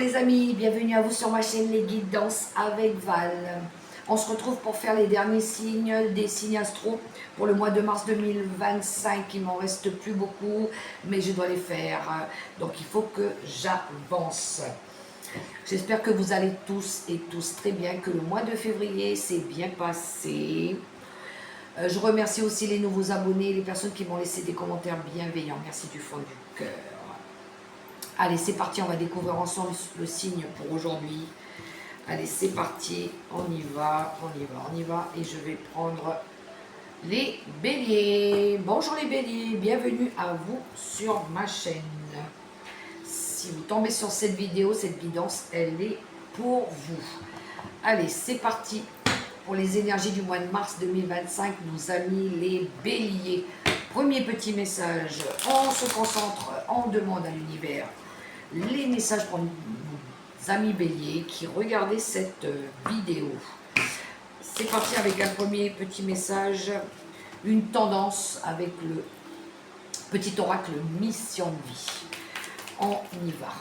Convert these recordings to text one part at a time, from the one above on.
les amis, bienvenue à vous sur ma chaîne Les Guidances avec Val. On se retrouve pour faire les derniers signes des signes astro pour le mois de mars 2025. Il m'en reste plus beaucoup, mais je dois les faire. Donc il faut que j'avance. J'espère que vous allez tous et tous très bien, que le mois de février s'est bien passé. Je remercie aussi les nouveaux abonnés, les personnes qui m'ont laissé des commentaires bienveillants. Merci du fond du cœur. Allez, c'est parti, on va découvrir ensemble le signe pour aujourd'hui. Allez, c'est parti, on y va, on y va, on y va. Et je vais prendre les béliers. Bonjour les béliers, bienvenue à vous sur ma chaîne. Si vous tombez sur cette vidéo, cette guidance, elle est pour vous. Allez, c'est parti pour les énergies du mois de mars 2025, nos amis les béliers. Premier petit message, on se concentre, on demande à l'univers les messages pour nos amis béliers qui regardaient cette vidéo. C'est parti avec un premier petit message, une tendance avec le petit oracle mission de vie. On y va.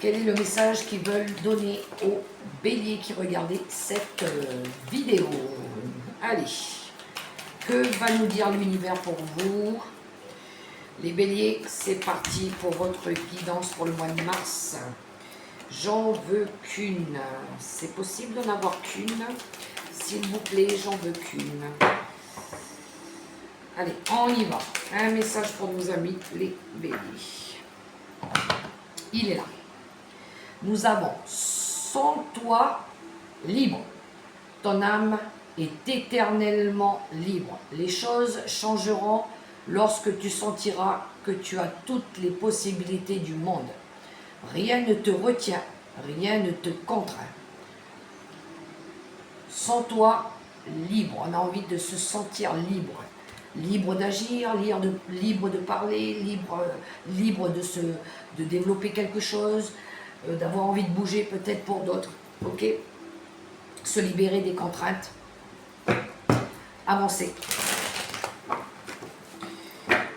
Quel est le message qu'ils veulent donner aux béliers qui regardaient cette vidéo? Allez, que va nous dire l'univers pour vous? Les béliers, c'est parti pour votre guidance pour le mois de mars. J'en veux qu'une. C'est possible d'en avoir qu'une? S'il vous plaît, j'en veux qu'une. Allez, on y va. Un message pour nos amis les béliers. Il est là. Nous avons sans toi libre. Ton âme est éternellement libre. Les choses changeront lorsque tu sentiras que tu as toutes les possibilités du monde. Rien ne te retient, rien ne te contraint. Sans toi libre. On a envie de se sentir libre. Libre d'agir, libre de parler, libre de développer quelque chose, d'avoir envie de bouger peut-être pour d'autres. Ok? Se libérer des contraintes. Avancer.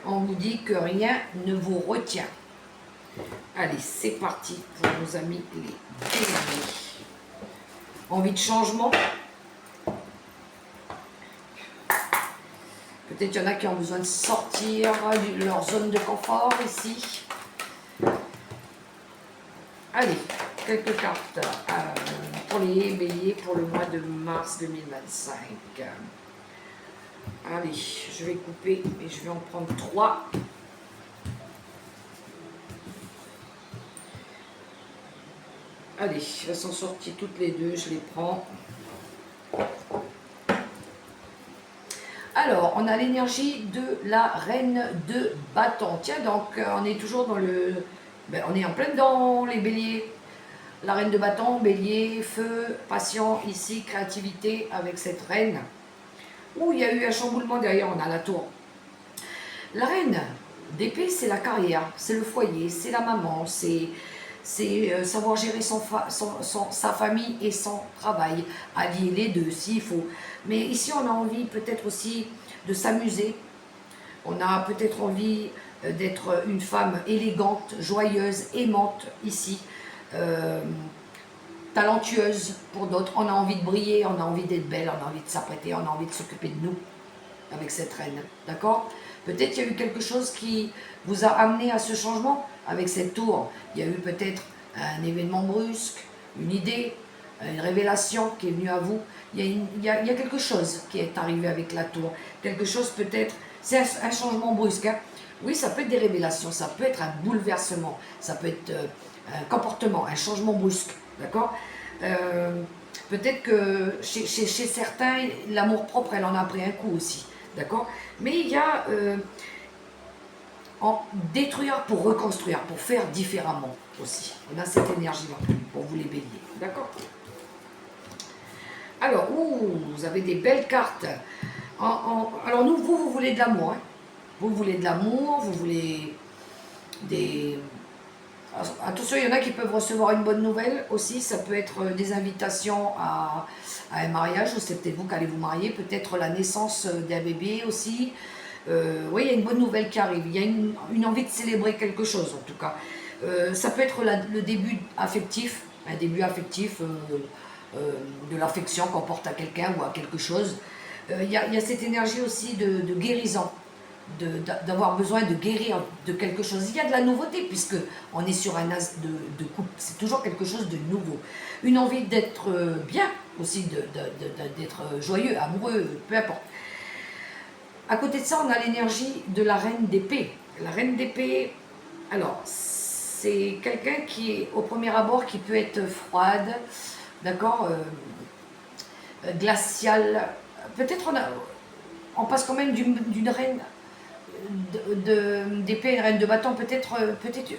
On vous dit que rien ne vous retient. Allez, c'est parti pour nos amis les béliers. Envie de changement? Peut-être qu'il y en a qui ont besoin de sortir de leur zone de confort ici. Allez, quelques cartes pour les béliers pour le mois de mars 2025. Allez, je vais couper et je vais en prendre 3. Allez, elles sont sorties toutes les deux, je les prends. Alors, on a l'énergie de la reine de bâton. Tiens, donc, on est toujours dans le... on est en plein dans les béliers. La reine de bâton, bélier, feu, passion, ici, créativité avec cette reine. Ouh, il y a eu un chamboulement derrière, on a la tour. La reine d'épée, c'est la carrière, c'est le foyer, c'est la maman, c'est savoir gérer sa famille et son travail, allier les deux s'il faut. Mais ici, on a envie peut-être aussi de s'amuser. On a peut-être envie d'être une femme élégante, joyeuse, aimante ici. Talentueuse pour d'autres, on a envie de briller, on a envie d'être belle, on a envie de s'apprêter, on a envie de s'occuper de nous avec cette reine, d'accord? Peut-être qu'il y a eu quelque chose qui vous a amené à ce changement avec cette tour. Il y a eu peut-être un événement brusque, une idée, une révélation qui est venue à vous. Il y a quelque chose qui est arrivé avec la tour, quelque chose peut-être, c'est un changement brusque, hein? Oui, ça peut être des révélations, ça peut être un bouleversement, ça peut être un comportement, un changement brusque. D'accord? Peut-être que chez certains, l'amour-propre, elle en a pris un coup aussi. D'accord? Mais il y a en détruire pour reconstruire, pour faire différemment aussi. On a cette énergie-là pour vous les béliers. D'accord? Alors, vous avez des belles cartes. Alors, vous voulez de l'amour. Hein? Vous voulez de l'amour, vous voulez des... Attention, il y en a qui peuvent recevoir une bonne nouvelle aussi. Ça peut être des invitations à un mariage, ou c'est peut-être vous qui allez vous marier, peut-être la naissance d'un bébé aussi. Oui, il y a une bonne nouvelle qui arrive. Il y a une envie de célébrer quelque chose en tout cas. Ça peut être le début affectif, un début affectif de l'affection qu'on porte à quelqu'un ou à quelque chose. Il y a cette énergie aussi de guérison, d'avoir besoin de guérir de quelque chose. Il y a de la nouveauté puisque on est sur un as de couple, c'est toujours quelque chose de nouveau. Une envie d'être bien aussi, d'être joyeux, amoureux, peu importe. À côté de ça, on a l'énergie de la reine d'épée. La reine d'épée, alors, c'est quelqu'un qui est au premier abord qui peut être froide, d'accord, glaciale. Peut-être on passe quand même d'une reine d'épée à une reine de bâton, peut-être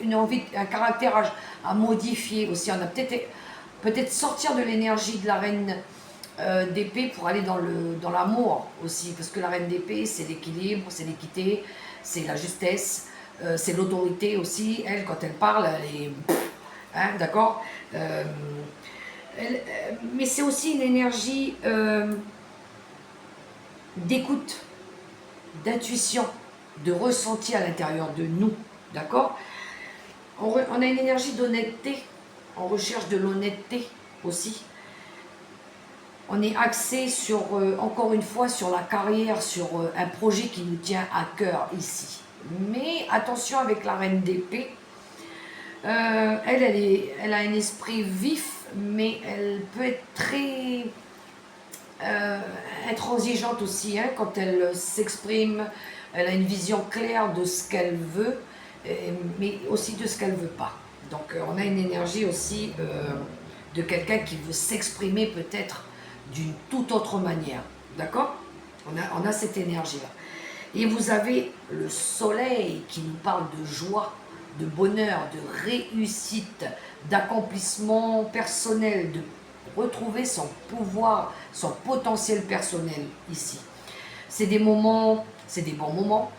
une envie, un caractère à modifier aussi. On a peut-être sortir de l'énergie de la reine d'épée pour aller dans l'amour aussi, parce que la reine d'épée, c'est l'équilibre, c'est l'équité, c'est la justesse, c'est l'autorité aussi. Elle, quand elle parle, elle est... Hein, d'accord, mais c'est aussi une énergie d'écoute, d'intuition, de ressenti à l'intérieur de nous, d'accord. On a une énergie d'honnêteté, on recherche de l'honnêteté aussi. On est axé sur, encore une fois, sur la carrière, sur un projet qui nous tient à cœur ici. Mais attention avec la reine d'épée, elle a un esprit vif, mais elle peut être très intransigeante aussi, hein, quand elle s'exprime. Elle a une vision claire de ce qu'elle veut, mais aussi de ce qu'elle ne veut pas. Donc on a une énergie aussi de quelqu'un qui veut s'exprimer peut-être d'une toute autre manière. D'accord, on a cette énergie-là. Et vous avez le soleil qui nous parle de joie, de bonheur, de réussite, d'accomplissement personnel, de retrouver son pouvoir, son potentiel personnel ici. C'est des moments, c'est des bons moments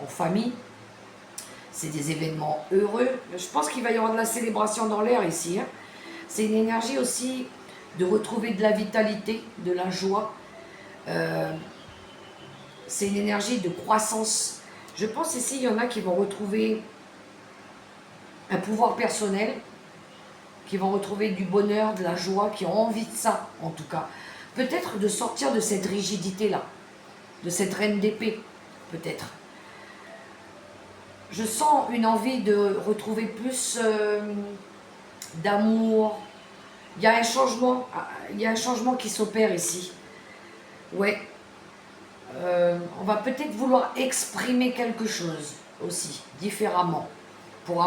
en famille, c'est des événements heureux. Je pense qu'il va y avoir de la célébration dans l'air ici, hein. C'est une énergie aussi de retrouver de la vitalité, de la joie. C'est une énergie de croissance. Je pense ici, il y en a qui vont retrouver un pouvoir personnel, qui vont retrouver du bonheur, de la joie, qui ont envie de ça, en tout cas. Peut-être de sortir de cette rigidité-là, de cette reine d'épée, peut-être. Je sens une envie de retrouver plus d'amour. Il y a un changement qui s'opère ici. Ouais. On va peut-être vouloir exprimer quelque chose aussi, différemment, pour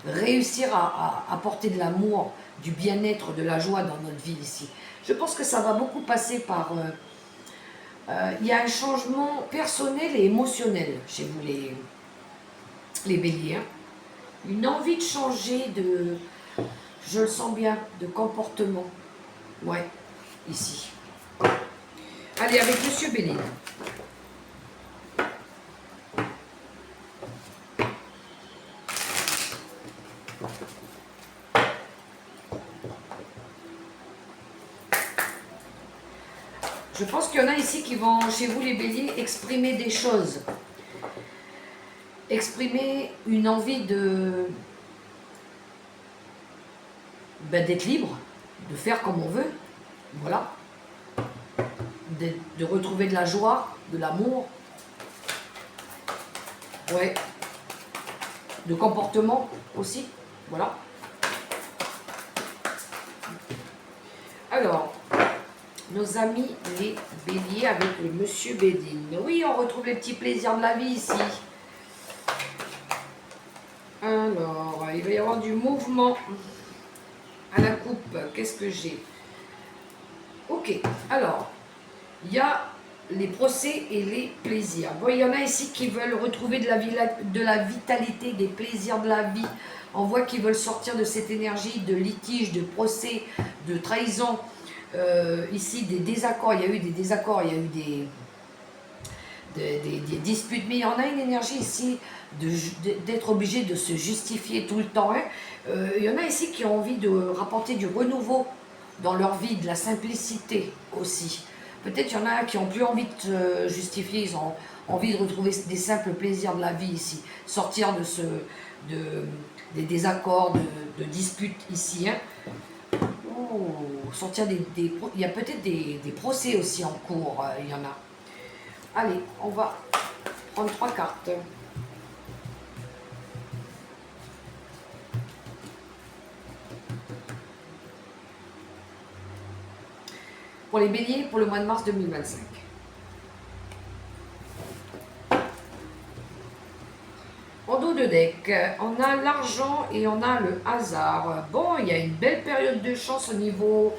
réussir à apporter de l'amour, du bien-être, de la joie dans notre vie ici. Je pense que ça va beaucoup passer par... il y a un changement personnel et émotionnel chez vous les béliers. Hein. Une envie de changer je le sens bien, de comportement. Ouais, ici. Allez, avec Monsieur Béline. Je pense qu'il y en a ici qui vont, chez vous les béliers, exprimer des choses. Exprimer une envie d'être libre, de faire comme on veut. Voilà. De retrouver de la joie, de l'amour. Ouais. De comportement aussi. Voilà. Alors, nos amis les béliers avec le Monsieur Béline. Oui, on retrouve les petits plaisirs de la vie ici. Alors, il va y avoir du mouvement à la coupe. Qu'est-ce que j'ai? Ok, alors, il y a les procès et les plaisirs. Bon, il y en a ici qui veulent retrouver de la vitalité, des plaisirs de la vie. On voit qu'ils veulent sortir de cette énergie de litige, de procès, de trahison. Ici, des désaccords. Il y a eu des désaccords, il y a eu des disputes. Mais il y en a une énergie ici d'être obligé de se justifier tout le temps. Hein. Il y en a ici qui ont envie de rapporter du renouveau dans leur vie, de la simplicité aussi. Peut-être il y en a qui ont plus envie de se justifier, ils ont envie de retrouver des simples plaisirs de la vie ici, sortir des désaccords, de disputes ici. Hein. Oh, sortir il y a peut-être des procès aussi en cours, il y en a. Allez, on va prendre 3 cartes. Pour les béliers, pour le mois de mars 2025. En dos de deck, on a l'argent et on a le hasard. Bon, il y a une belle période de chance au niveau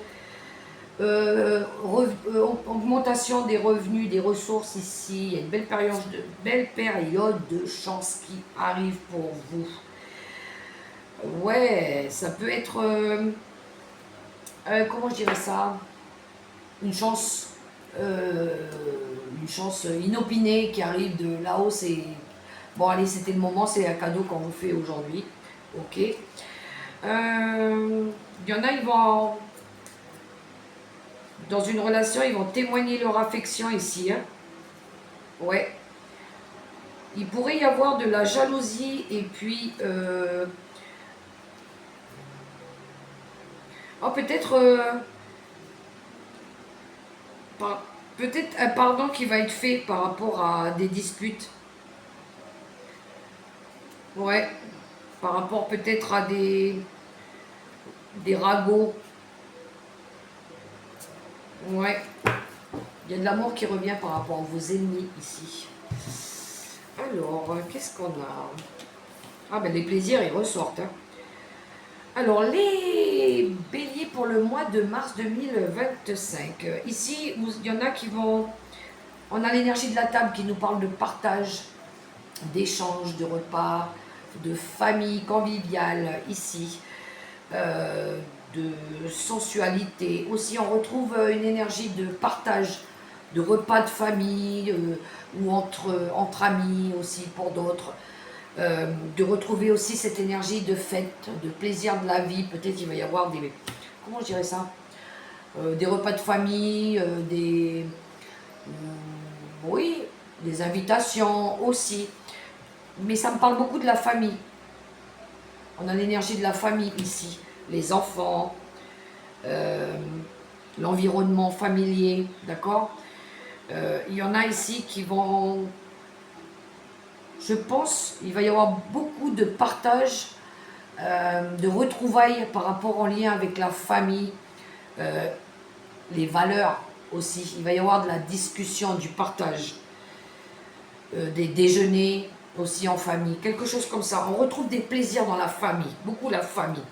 augmentation des revenus, des ressources ici. Il y a une belle période de chance qui arrive pour vous. Ouais, ça peut être, comment je dirais ça, une chance inopinée qui arrive de là-haut. C'est bon, allez, c'était le moment, c'est un cadeau qu'on vous fait aujourd'hui. Ok. Il y en a, ils vont dans une relation, ils vont témoigner leur affection ici. Hein. Ouais. Il pourrait y avoir de la jalousie et puis oh, peut-être peut-être un pardon qui va être fait par rapport à des disputes. Ouais. Par rapport peut-être à des ragots. Ouais. Il y a de l'amour qui revient par rapport à vos ennemis ici. Alors, qu'est-ce qu'on a? Ah ben les plaisirs, ils ressortent. Hein. Alors, les béliers pour le mois de mars 2025. Ici, il y en a qui vont... On a l'énergie de la table qui nous parle de partage, d'échange, de repas, de famille conviviale ici, de sensualité. Aussi, on retrouve une énergie de partage, de repas de famille ou entre amis aussi pour d'autres. De retrouver aussi cette énergie de fête, de plaisir de la vie. Peut-être il va y avoir des... Comment je dirais ça, des repas de famille, oui, des invitations aussi. Mais ça me parle beaucoup de la famille. On a l'énergie de la famille ici. Les enfants, l'environnement familier, d'accord. Il y en a ici qui vont... Je pense il va y avoir beaucoup de partage, de retrouvailles par rapport en lien avec la famille, les valeurs aussi. Il va y avoir de la discussion, du partage, des déjeuners aussi en famille, quelque chose comme ça. On retrouve des plaisirs dans la famille, beaucoup la famille,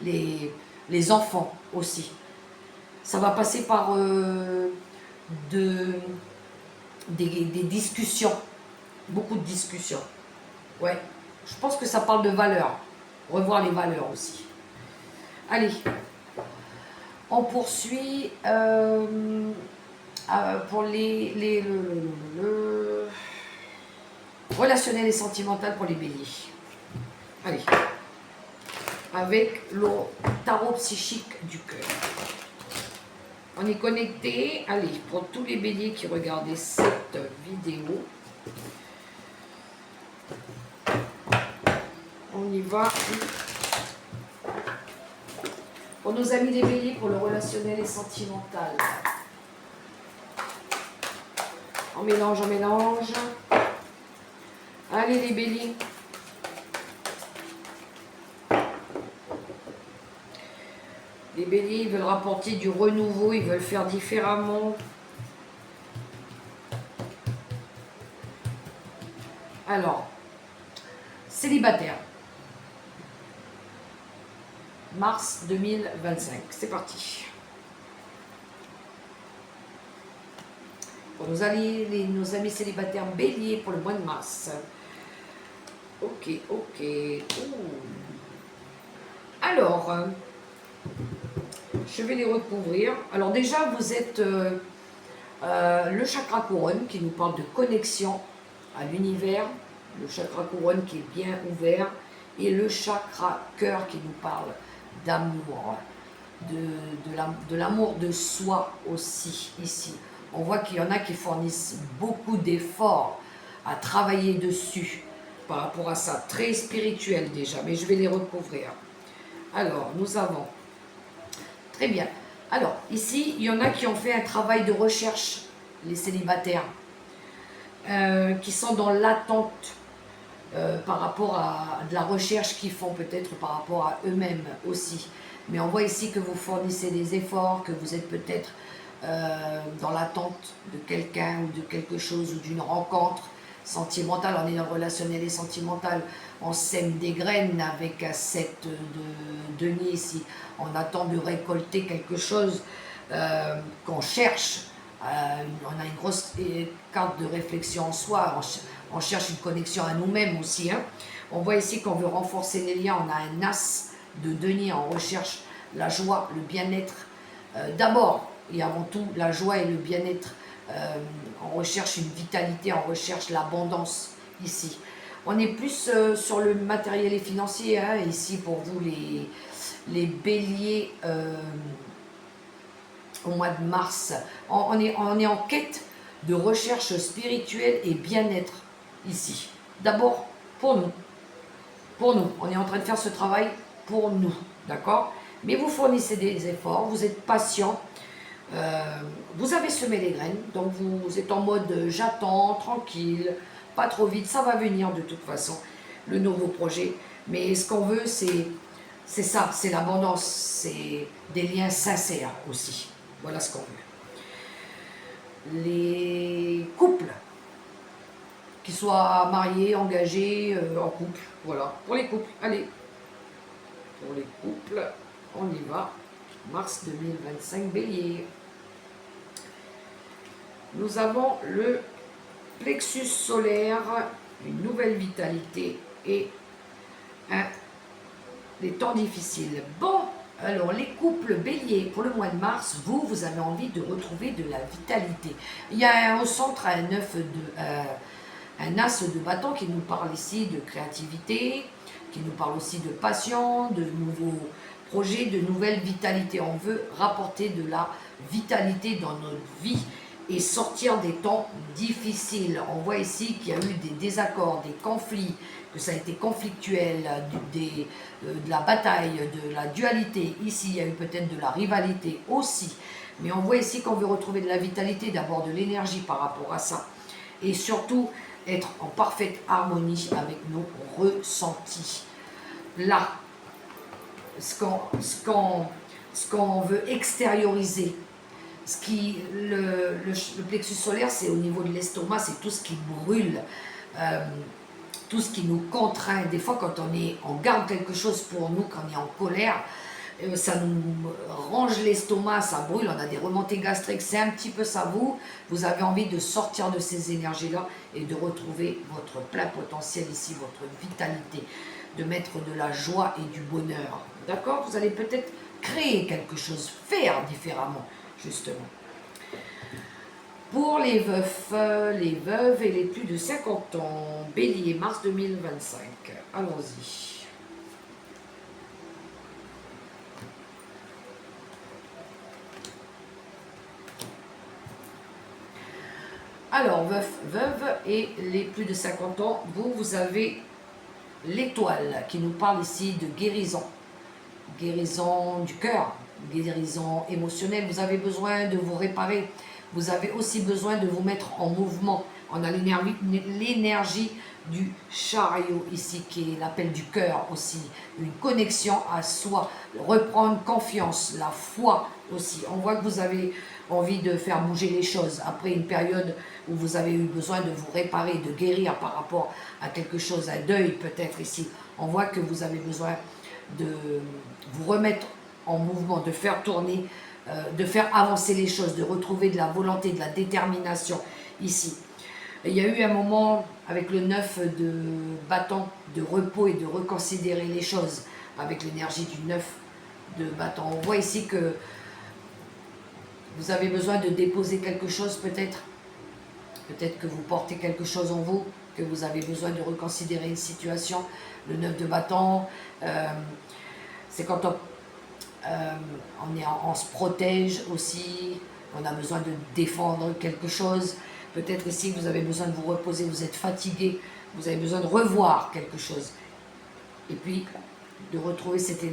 les enfants aussi. Ça va passer par des discussions, beaucoup de discussions. Ouais, je pense que ça parle de valeurs. Revoir les valeurs aussi. Allez, on poursuit pour le relationnel et sentimental pour les béliers. Allez, avec le tarot psychique du cœur. On est connecté. Allez, pour tous les béliers qui regardaient cette vidéo, on y va. Pour nos amis les béliers, pour le relationnel et sentimental. On mélange, on mélange. Allez les béliers. Les béliers, ils veulent rapporter du renouveau, ils veulent faire différemment. Alors, célibataire. Mars 2025, c'est parti. Pour nos amis célibataires béliers pour le mois de mars. Ok, ok. Ouh. Alors, je vais les recouvrir. Alors déjà, vous êtes le chakra couronne qui nous parle de connexion à l'univers. Le chakra couronne qui est bien ouvert. Et le chakra cœur qui nous parle d'amour, de l'amour de soi aussi, ici. on voit qu'il y en a qui fournissent beaucoup d'efforts à travailler dessus par rapport à ça, très spirituel déjà, mais je vais les recouvrir. Alors, nous avons, très bien, alors ici, il y en a qui ont fait un travail de recherche, les célibataires, qui sont dans l'attente par rapport à de la recherche qu'ils font peut-être par rapport à eux-mêmes aussi. Mais on voit ici que vous fournissez des efforts, que vous êtes peut-être dans l'attente de quelqu'un ou de quelque chose ou d'une rencontre sentimentale. On est dans le relationnel et sentimental. On sème des graines avec un 7 de denier ici. On attend de récolter quelque chose qu'on cherche. On a une grosse carte de réflexion en soi. On cherche une connexion à nous-mêmes aussi. Hein. On voit ici qu'on veut renforcer les liens. On a un as de denier. On recherche la joie, le bien-être. D'abord et avant tout, la joie et le bien-être. On recherche une vitalité, on recherche l'abondance ici. On est plus sur le matériel et financier. Hein, ici pour vous les béliers au mois de mars. On est en quête de recherche spirituelle et bien-être ici. D'abord, pour nous. Pour nous. On est en train de faire ce travail pour nous. D'accord? Mais vous fournissez des efforts, vous êtes patient. Vous avez semé les graines. Donc vous êtes en mode j'attends, tranquille, pas trop vite. Ça va venir de toute façon, le nouveau projet. Mais ce qu'on veut, c'est ça, c'est l'abondance. C'est des liens sincères aussi. Voilà ce qu'on veut. Les couples, qui soient mariés, engagés, en couple, voilà. Pour les couples, allez. Pour les couples, on y va. Mars 2025, Bélier. Nous avons le plexus solaire, une nouvelle vitalité et des temps difficiles. Bon, alors les couples béliers, pour le mois de mars, vous avez envie de retrouver de la vitalité. Il y a au centre un as de bâton qui nous parle ici de créativité, qui nous parle aussi de passion, de nouveaux projets, de nouvelles vitalités. On veut rapporter de la vitalité dans notre vie et sortir des temps difficiles. On voit ici qu'il y a eu des désaccords, des conflits, que ça a été conflictuel, de la bataille, de la dualité. Ici, il y a eu peut-être de la rivalité aussi. Mais on voit ici qu'on veut retrouver de la vitalité, d'abord de l'énergie par rapport à ça. Et surtout, être en parfaite harmonie avec nos ressentis. Là, ce qu'on veut extérioriser, le plexus solaire, c'est au niveau de l'estomac, c'est tout ce qui brûle, tout ce qui nous contraint. Des fois, quand on garde quelque chose pour nous, quand on est en colère, ça nous range l'estomac, ça brûle, on a des remontées gastriques, c'est un petit peu ça. Vous avez envie de sortir de ces énergies-là et de retrouver votre plein potentiel ici, votre vitalité, de mettre de la joie et du bonheur. D'accord? Vous allez peut-être créer quelque chose, faire différemment, justement. Pour les veufs, les veuves et les plus de 50 ans, Bélier, mars 2025. Allons-y. Alors, veuf, veuve et les plus de 50 ans, vous avez l'étoile qui nous parle ici de guérison. Guérison du cœur, guérison émotionnelle. Vous avez besoin de vous réparer. Vous avez aussi besoin de vous mettre en mouvement. On a l'énergie du chariot ici, qui est l'appel du cœur aussi. Une connexion à soi, reprendre confiance, la foi aussi. On voit que vous avez envie de faire bouger les choses après une période où vous avez eu besoin de vous réparer, de guérir par rapport à quelque chose, un deuil peut-être ici. On voit que vous avez besoin de vous remettre en mouvement, de faire tourner, de faire avancer les choses, de retrouver de la volonté, de la détermination ici. Il y a eu un moment avec le 9 de bâton, de repos et de reconsidérer les choses avec l'énergie du 9 de bâton. On voit ici que vous avez besoin de déposer quelque chose peut-être. Peut-être que vous portez quelque chose en vous, que vous avez besoin de reconsidérer une situation. Le 9 de bâton, c'est quand on se protège aussi, On a besoin de défendre quelque chose. Peut-être ici, vous avez besoin de vous reposer, vous êtes fatigué, vous avez besoin de revoir quelque chose. Et puis, de retrouver cette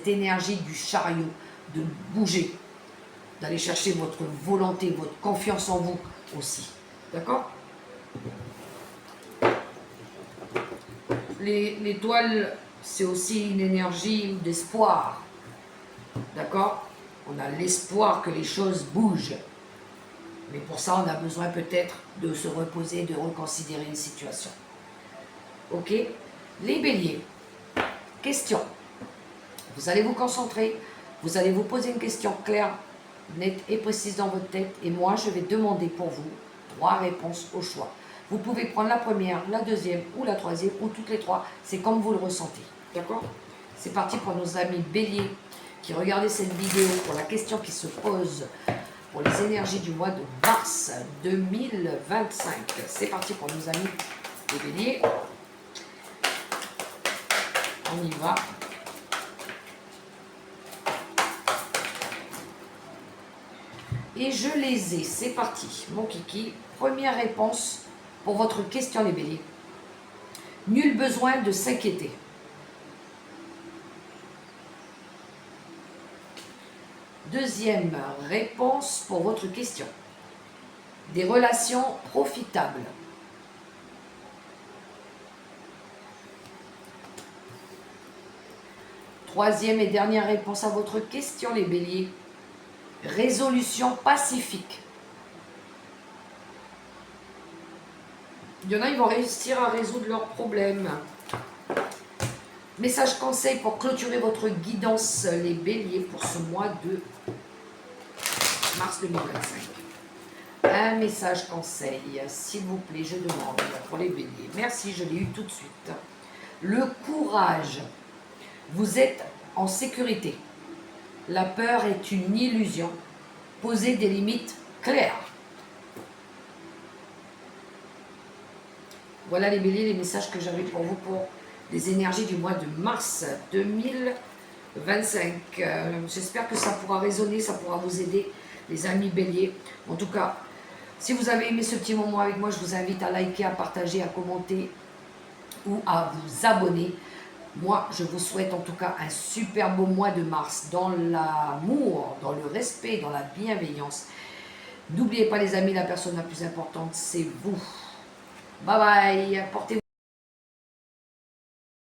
énergie du chariot, de bouger, d'aller chercher votre volonté, votre confiance en vous aussi. D'accord? L'étoile, c'est aussi une énergie d'espoir. D'accord? On a l'espoir que les choses bougent. Mais pour ça, on a besoin peut-être de se reposer, de reconsidérer une situation. Ok? Les béliers. Question. Vous allez vous concentrer. Vous allez vous poser une question claire, nette et précise dans votre tête. Et moi, je vais demander pour vous 3 réponses au choix. Vous pouvez prendre la première, la deuxième ou la troisième ou toutes les 3. C'est comme vous le ressentez. D'accord? C'est parti pour nos amis béliers qui regardaient cette vidéo pour la question qui se pose pour les énergies du mois de mars 2025. C'est parti pour nos amis les béliers. On y va. Et je les ai. C'est parti. Mon kiki. Première réponse pour votre question les béliers. Nul besoin de s'inquiéter. Deuxième réponse pour votre question. Des relations profitables. Troisième et dernière réponse à votre question, les béliers. Résolution pacifique. Il y en a, ils vont réussir à résoudre leurs problèmes. Message conseil pour clôturer votre guidance, les béliers, pour ce mois de mars 2025. Un message conseil, s'il vous plaît, je demande pour les béliers. Merci, je l'ai eu tout de suite. Le courage. Vous êtes en sécurité. La peur est une illusion. Posez des limites claires. Voilà les béliers, les messages que j'avais pour vous pour les énergies du mois de mars 2025. J'espère que ça pourra résonner, ça pourra vous aider, les amis béliers. En tout cas, si vous avez aimé ce petit moment avec moi, je vous invite à liker, à partager, à commenter ou à vous abonner. Moi, je vous souhaite en tout cas un super beau mois de mars dans l'amour, dans le respect, dans la bienveillance. N'oubliez pas les amis, la personne la plus importante, c'est vous. Bye bye, portez-vous.